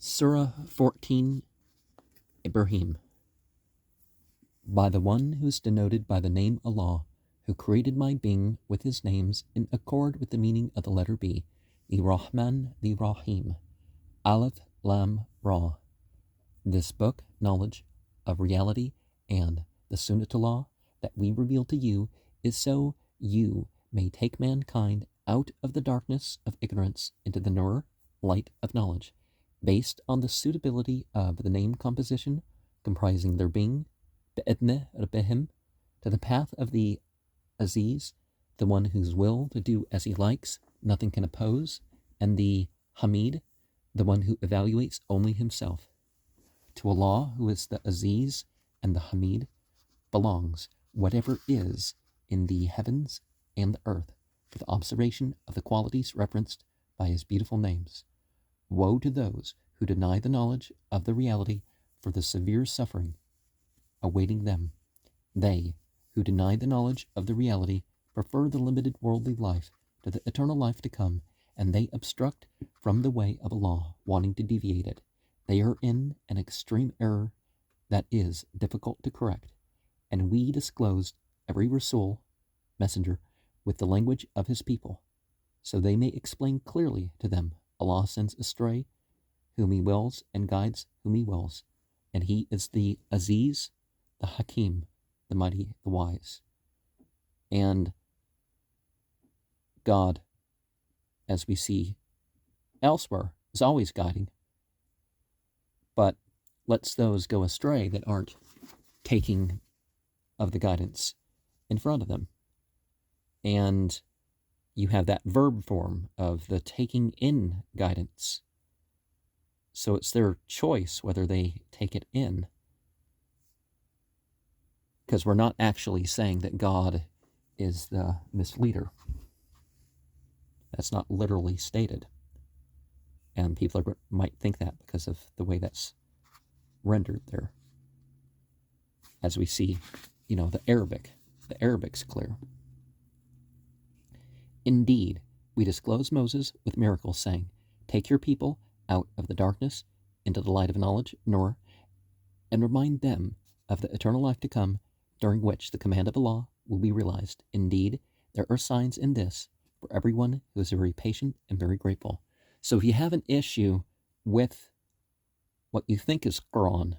Surah 14, Ibrahim. By the one who is denoted by the name Allah, who created my being with his names in accord with the meaning of the letter B, the Rahman, the Rahim, Aleph, Lam, Ra. This book, knowledge of reality, and the Sunnatullah that we reveal to you is so you may take mankind out of the darkness of ignorance into the nur, light of knowledge, based on the suitability of the name composition comprising their being, bi'idni rabbihim, to the path of the Aziz, the one whose will to do as he likes, nothing can oppose, and the Hamid, the one who evaluates only himself. To Allah, who is the Aziz and the Hamid, belongs whatever is in the heavens and the earth, for the observation of the qualities referenced by his beautiful names. Woe to those who deny the knowledge of the reality for the severe suffering awaiting them. They who deny the knowledge of the reality prefer the limited worldly life to the eternal life to come, and they obstruct from the way of Allah, wanting to deviate it. They are in an extreme error that is difficult to correct, and we disclosed every Rasul, messenger, with the language of his people, so they may explain clearly to them. Allah sends astray whom he wills and guides whom he wills, and he is the Aziz, the Hakim, the mighty, the wise. And God, as we see elsewhere, is always guiding, but lets those go astray that aren't taking of the guidance in front of them. And you have that verb form of the taking in guidance. So it's their choice whether they take it in. Because we're not actually saying that God is the misleader. That's not literally stated. And people might think that because of the way that's rendered there. As we see, the Arabic's clear. Indeed, we disclose Moses with miracles, saying, take your people out of the darkness into the light of knowledge, nur, and remind them of the eternal life to come, during which the command of Allah will be realized. Indeed, there are signs in this for everyone who is very patient and very grateful. So if you have an issue with what you think is Quran,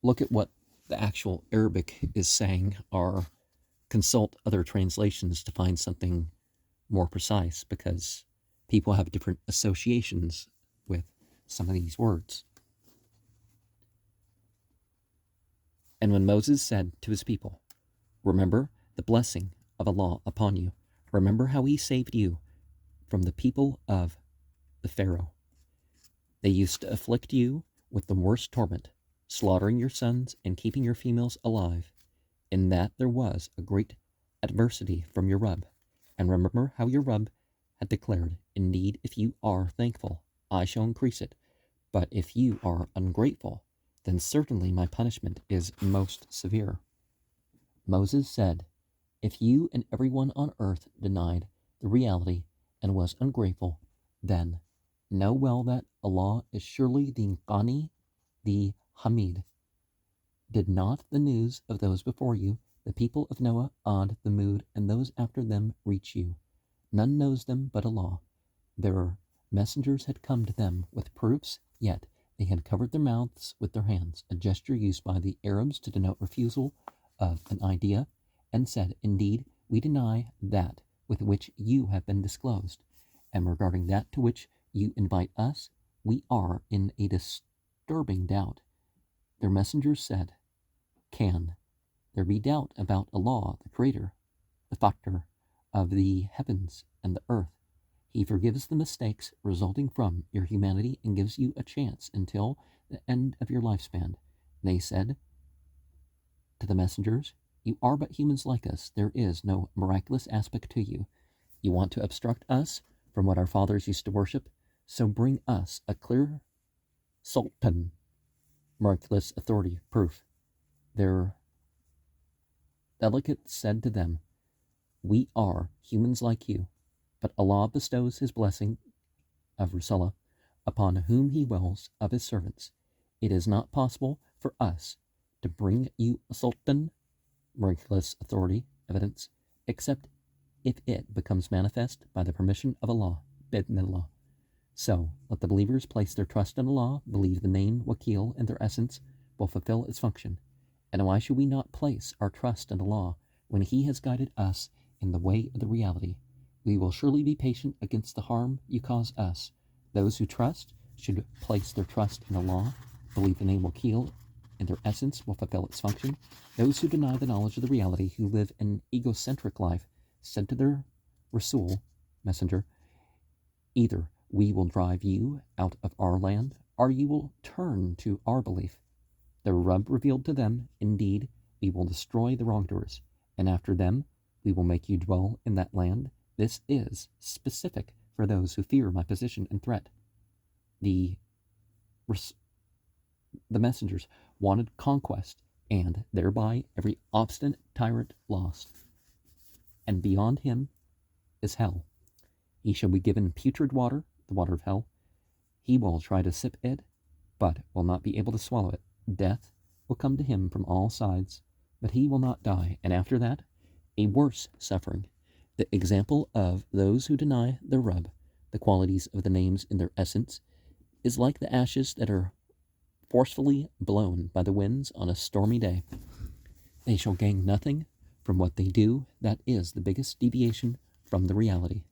look at what the actual Arabic is saying, or consult other translations to find something more precise, because people have different associations with some of these words. And when Moses said to his people, remember the blessing of Allah upon you. Remember how he saved you from the people of the Pharaoh. They used to afflict you with the worst torment, slaughtering your sons and keeping your females alive. In that there was a great adversity from your Rabb. And remember how your Rabb had declared, indeed, if you are thankful, I shall increase it. But if you are ungrateful, then certainly my punishment is most severe. Moses said, if you and everyone on earth denied the reality and was ungrateful, then know well that Allah is surely the Ghani, the Hamid. Did not the news of those before you, the people of Noah, Ad, Thamud, and those after them, reach you? None knows them but Allah. Their messengers had come to them with proofs, yet they had covered their mouths with their hands, a gesture used by the Arabs to denote refusal of an idea, and said, indeed, we deny that with which you have been disclosed, and regarding that to which you invite us, we are in a disturbing doubt. Their messengers said, can there be doubt about Allah, the Creator, the Factor of the heavens and the earth? He forgives the mistakes resulting from your humanity and gives you a chance until the end of your lifespan. They said to the messengers, you are but humans like us. There is no miraculous aspect to you. You want to obstruct us from what our fathers used to worship, so bring us a clear sultan, miraculous authority, proof. Their delegate said to them, we are humans like you, but Allah bestows his blessing of Rusullah upon whom he wills of his servants. It is not possible for us to bring you a sultan, miraculous authority, evidence, except if it becomes manifest by the permission of Allah, bidnillah. So, let the believers place their trust in Allah, believe the name Wakil and their essence will fulfill its function. And why should we not place our trust in Allah when He has guided us in the way of the reality? We will surely be patient against the harm you cause us. Those who trust should place their trust in Allah, believe the name Wakil and their essence will fulfill its function. Those who deny the knowledge of the reality, who live an egocentric life, said to their Rasul, messenger, either we will drive you out of our land, or you will turn to our belief. The Rabb revealed to them, indeed, we will destroy the wrongdoers, and after them we will make you dwell in that land. This is specific for those who fear my position and threat. The messengers wanted conquest, and thereby every obstinate tyrant lost. And beyond him is hell. He shall be given putrid water, the water of hell. He will try to sip it, but will not be able to swallow it. Death will come to him from all sides, but he will not die. And after that, a worse suffering. The example of those who deny the Rabb, the qualities of the names in their essence, is like the ashes that are forcefully blown by the winds on a stormy day. They shall gain nothing from what they do. That is the biggest deviation from the reality.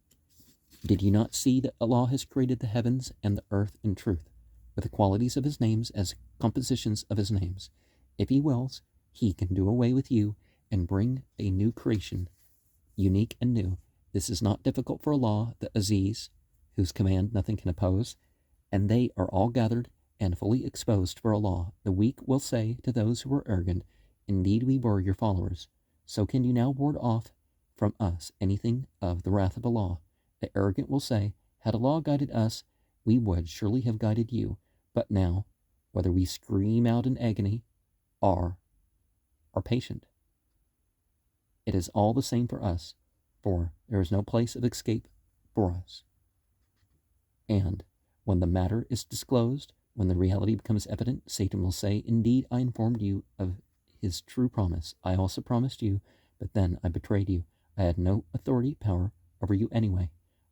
Did you not see that Allah has created the heavens and the earth in truth, with the qualities of His names as compositions of His names? If He wills, He can do away with you and bring a new creation, unique and new. This is not difficult for Allah, the Aziz, whose command nothing can oppose, and they are all gathered and fully exposed for Allah. The weak will say to those who are arrogant, indeed we were your followers. So can you now ward off from us anything of the wrath of Allah? The arrogant will say, had Allah guided us, we would surely have guided you. But now, whether we scream out in agony or are patient, it is all the same for us, for there is no place of escape for us. And when the matter is disclosed, when the reality becomes evident, Satan will say, indeed, I informed you of his true promise. I also promised you, but then I betrayed you. I had no authority, power over you anyway.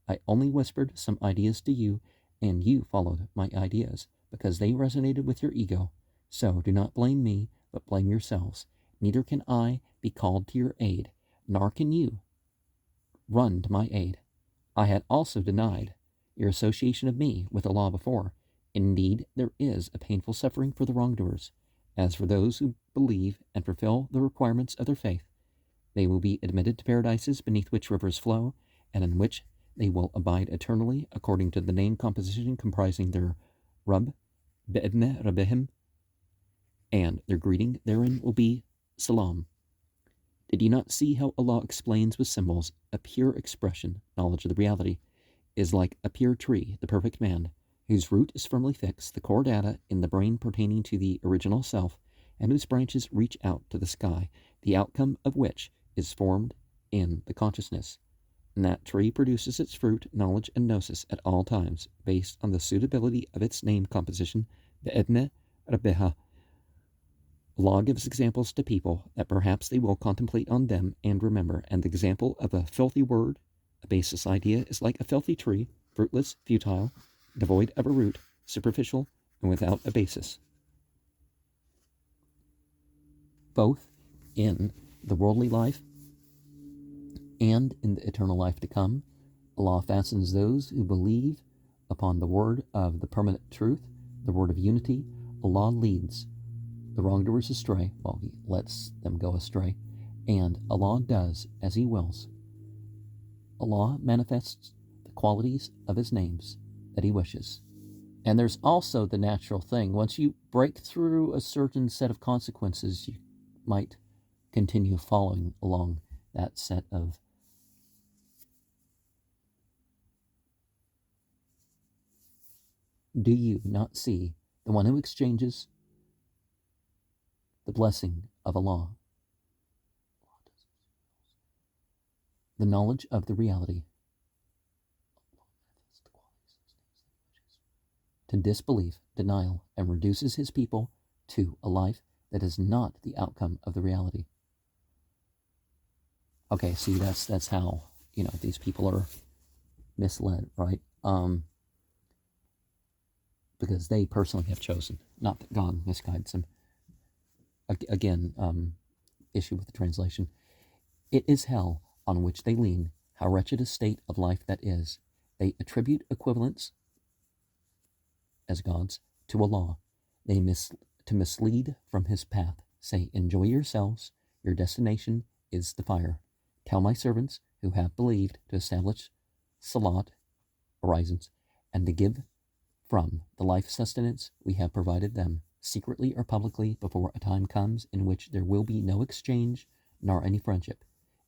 I only whispered some ideas to you, and you followed my ideas, because they resonated with your ego. So do not blame me, but blame yourselves. Neither can I be called to your aid, nor can you run to my aid. I had also denied your association of me with Allah before. Indeed, there is a painful suffering for the wrongdoers. As for those who believe and fulfill the requirements of their faith, they will be admitted to paradises beneath which rivers flow, and in which they will abide eternally, according to the name composition comprising their Rabb, Bi'idhni Rabbihim, and their greeting therein will be Salam. Did you not see how Allah explains with symbols a pure expression? Knowledge of the reality is like a pure tree, the perfect man, whose root is firmly fixed, the core data in the brain pertaining to the original self, and whose branches reach out to the sky, the outcome of which is formed in the consciousness. And that tree produces its fruit, knowledge, and gnosis at all times, based on the suitability of its name composition, Bi'idhni Rabbiha. Allah gives examples to people that perhaps they will contemplate on them and remember, and the example of a filthy word, a baseless idea, is like a filthy tree, fruitless, futile, devoid of a root, superficial, and without a basis. Both in the worldly life and in the eternal life to come, Allah fastens those who believe upon the word of the permanent truth, the word of unity. Allah leads the wrongdoers astray, while He lets them go astray, and Allah does as He wills. Allah manifests the qualities of His names that He wishes. And there's also the natural thing. Once you break through a certain set of consequences, you might continue following along that set of do you not see the one who exchanges the blessing of Allah, the knowledge of the reality? to disbelief, denial, and reduces his people to a life that is not the outcome of the reality. Okay, see, that's how, these people are misled, right? Because they personally have chosen, not that God misguides them. Again, issue with the translation. It is hell on which they lean, how wretched a state of life that is. They attribute equivalence as gods to Allah. They to mislead from his path. Say, enjoy yourselves, your destination is the fire. Tell my servants who have believed to establish salat, horizons, and to give from the life sustenance we have provided them, secretly or publicly, before a time comes in which there will be no exchange nor any friendship.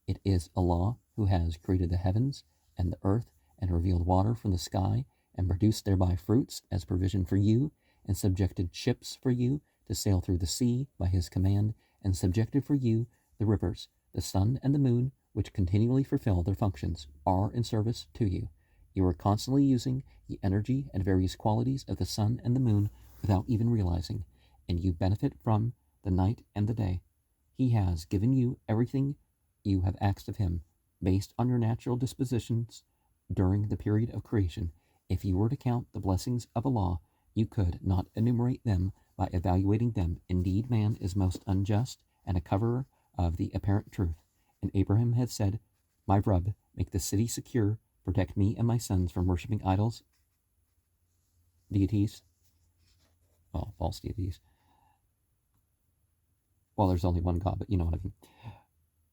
It is Allah who has created the heavens and the earth and revealed water from the sky and produced thereby fruits as provision for you, and subjected ships for you to sail through the sea by his command, and subjected for you the rivers. The sun and the moon, which continually fulfill their functions, are in service to you. You are constantly using the energy and various qualities of the sun and the moon without even realizing, and you benefit from the night and the day. He has given you everything you have asked of him, based on your natural dispositions during the period of creation. If you were to count the blessings of Allah, you could not enumerate them by evaluating them. Indeed, man is most unjust and a coverer of the apparent truth. And Abraham had said, my Rabb, make the city secure, protect me and my sons from worshipping idols, deities, false deities. Well, there's only one God, but you know what I mean.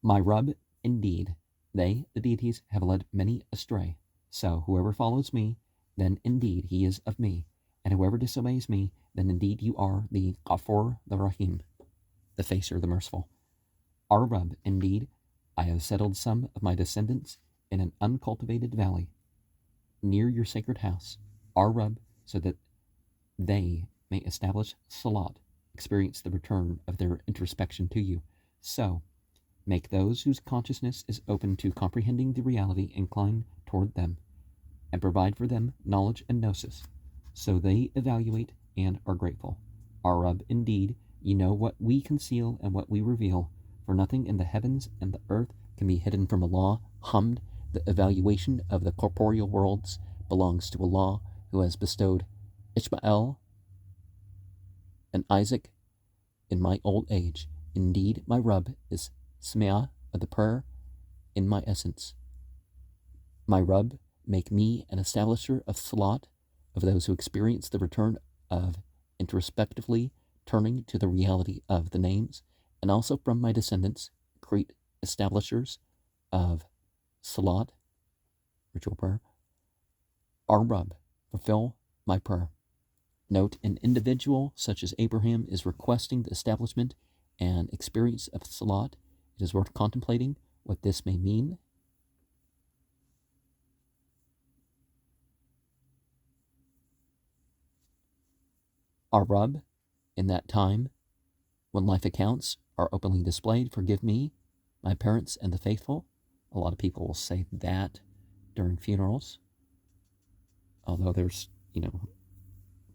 My Rabb, indeed, they, the deities, have led many astray. So whoever follows me, then indeed he is of me. And whoever disobeys me, then indeed you are the Ghafur, the Rahim, the Facer, the Merciful. Our Rabb, indeed, I have settled some of my descendants in an uncultivated valley near your sacred house, our Rabb, so that they may establish salat, experience the return of their introspection to you. So, make those whose consciousness is open to comprehending the reality incline toward them, and provide for them knowledge and gnosis, so they evaluate and are grateful. Our Rabb, indeed, you know what we conceal and what we reveal, for nothing in the heavens and the earth can be hidden from Allah. Hamd, the evaluation of the corporeal worlds belongs to Allah, who has bestowed Ishmael and Isaac in my old age. Indeed, my Rabb is Smi'ah of the prayer in my essence. My Rabb, make me an establisher of salat, of those who experience the return of introspectively turning to the reality of the names, and also from my descendants, create establishers of salat, ritual prayer. Our Rabb, fulfill my prayer. Note, an individual such as Abraham is requesting the establishment and experience of salat. It is worth contemplating what this may mean. Our Rabb, in that time, when life accounts are openly displayed, forgive me, my parents, and the faithful. A lot of people will say that during funerals. Although there's,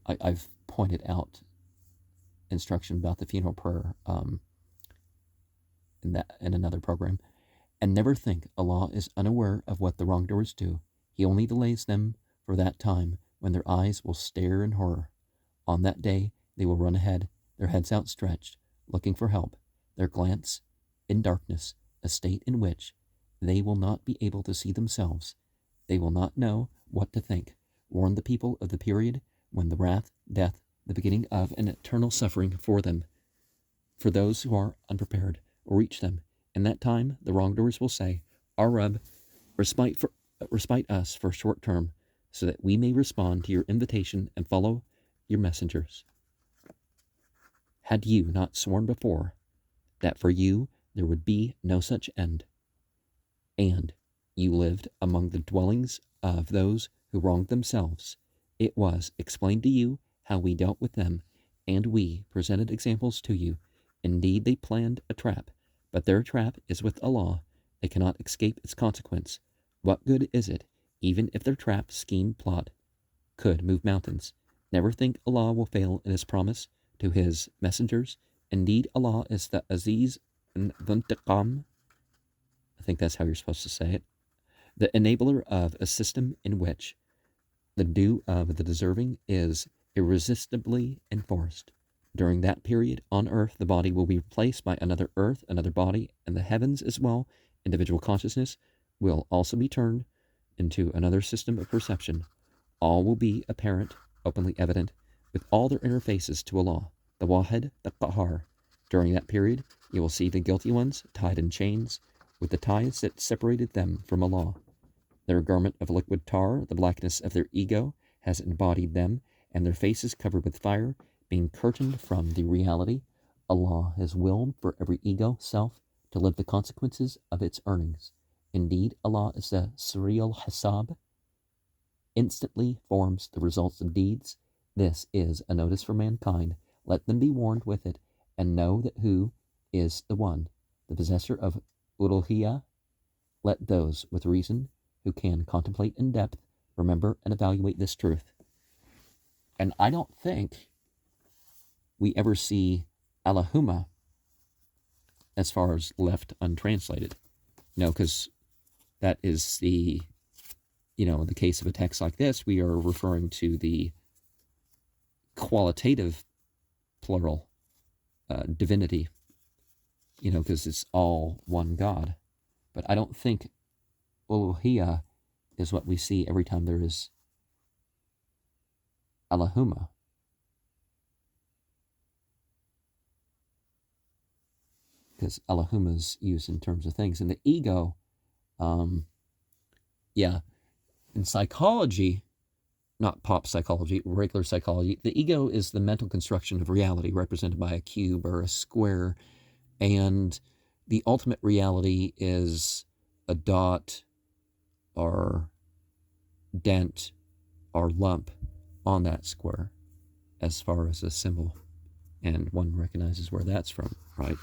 I've pointed out instruction about the funeral prayer in another program. And never think Allah is unaware of what the wrongdoers do. He only delays them for that time when their eyes will stare in horror. On that day, they will run ahead, their heads outstretched, looking for help, their glance in darkness, a state in which they will not be able to see themselves. They will not know what to think. Warn the people of the period when the wrath, death, the beginning of an eternal suffering for them, for those who are unprepared, will reach them. In that time, the wrongdoers will say, our Rabb, respite us for a short term, so that we may respond to your invitation and follow your messengers. Had you not sworn before that for you there would be no such end, and you lived among the dwellings of those who wronged themselves, it was explained to you how we dealt with them, and we presented examples to you. Indeed, they planned a trap, but their trap is with Allah. They cannot escape its consequence. What good is it, even if their trap, scheme, plot could move mountains? Never think Allah will fail in his promise to his messengers. Indeed, Allah is the Aziz and Dhuntiqam. I think that's how you're supposed to say it. The enabler of a system in which the due of the deserving is irresistibly enforced. During that period, on earth, the body will be replaced by another earth, another body, and the heavens as well. Individual consciousness will also be turned into another system of perception. All will be apparent, openly evident, with all their interfaces to Allah, the Wahid, the Qahar. During that period, you will see the guilty ones tied in chains with the ties that separated them from Allah. Their garment of liquid tar, the blackness of their ego, has embodied them, and their faces covered with fire, being curtained from the reality. Allah has willed for every ego self to live the consequences of its earnings. Indeed, Allah is the Surreal Hisab, instantly forms the results of deeds. This is a notice for mankind. Let them be warned with it, and know that who is the one, the possessor of Uluhiyah. Let those with reason who can contemplate in depth remember and evaluate this truth. And I don't think we ever see Allahumma as far as left untranslated. No, because that is the, in the case of a text like this, we are referring to the qualitative plural divinity, because it's all one God. But I don't think Uluhiyah is what we see every time there is Allahumma. Because Allahumma is used in terms of things. And the ego, in psychology, not pop psychology, regular psychology, the ego is the mental construction of reality represented by a cube or a square. And the ultimate reality is a dot or dent or lump on that square as far as a symbol. And one recognizes where that's from, right?